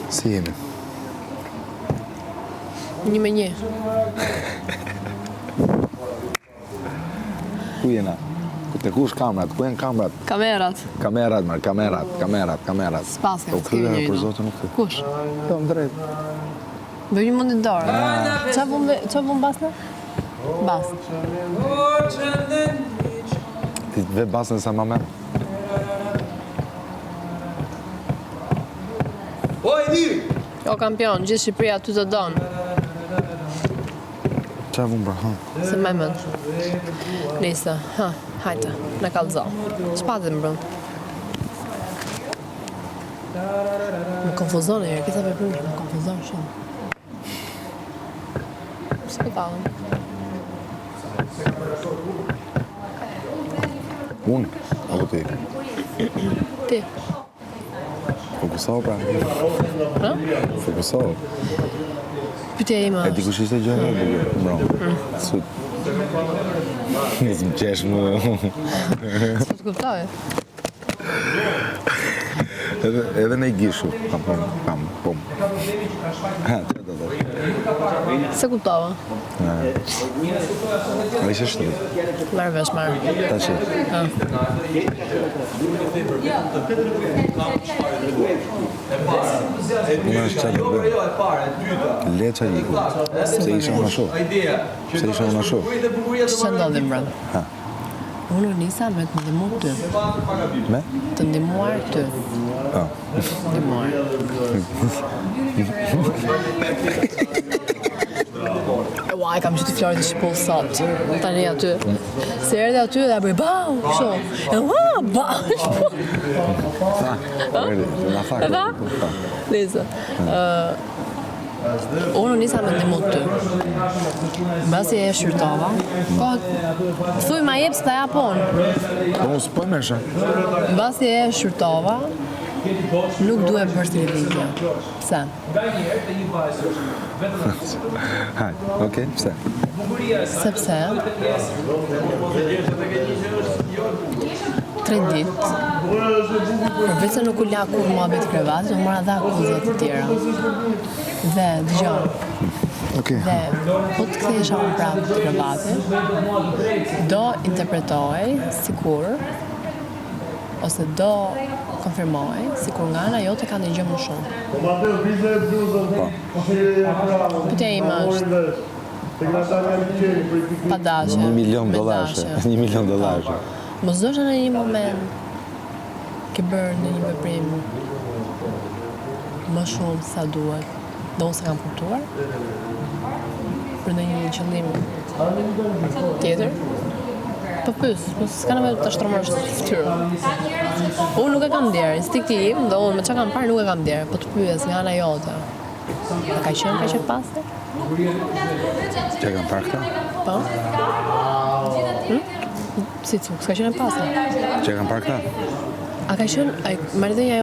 Si jemi? 1-1. Ku jena? Te kush kamerat? Ku janë kamerat? Kamerat. Kamerat. Spaske, Po s'kemi këthe, njëri. për zotë nuk të. Kush? Po, më drejt. Bëj një mundi dorë. Qa vëm basnë? Basnë. Ti ve basën sa ma me? O kampion, gjithë Shqipëria ty të donë. Qa vëm bra, ha? Se me mënd. Nisa, hajte, në kalzo. Shpazim brëm. Më konfuzon e këta veprime, më konfuzon shumë. Se këtë talëm? Unë? Apo ti? Ti? Fokusohu pra. Ha? Fokusohu. Pytja ima E di kush ishte gjë e bukur, mbron. Sut. Nësë më qesh më... Së të kuptoj. Edhe në i gishu. Kam, pom. Ha, që do të. Se kuptova. A ishe shtrit. Marrë vesh, marrë. Ta që. Unë është qatë të bërë. Le qa jiku. Se isha unë asho. Që ndodhim brëm? Ha. Unë nisa me të ndimu ty. Me? Të ndimuar ty. Ha. Ndimuar. Uaj, kam qëtë flarit të shpull sot. Tani aty. Se erdhe aty dhe bëj bau, kështu. E bau, shpull. Na fakt. E tha? Nisa. Unë nisa me ndimu ty. Basi e shqyrtova. Po, thuj ma jep së të japon. Po unë s'po mesha. Basi e shqyrtova, nuk duhe bërë televizja. Pse? Haj, okej, pse? Sepse 3 ditë, përveç se nuk u la kur muhabet krevatit, u mora dhe akuzat të tjera. Dhe, dëgjon, Okej. dhe po të kthehesha unë prapë të krevatit, do interpretohej sikur, ose do konfirmohej sikur nga ana jote ka ndonjë gjë më shumë. Pyetja ime është pa dashje. $1 milion. me dashje. $1 milion. Mos doshta në një moment ke bërë në një veprim më shumë sa duhet, do unë se kam kuptuar për ndonjë qëllim tjetër. Po pys, s'ka nevojë ta shtromësh fytyrën. Unë nuk e kam ndjerë, instinkti im, dhe unë me çka kam parë nuk e kam ndjerë, po të pyes nga ana jote. A ka qenë kaq e pastër? Që kam parë këta? Po. Si s'ka qenë e pastër? Që kam parë këta? A ka qenë marrëdhënia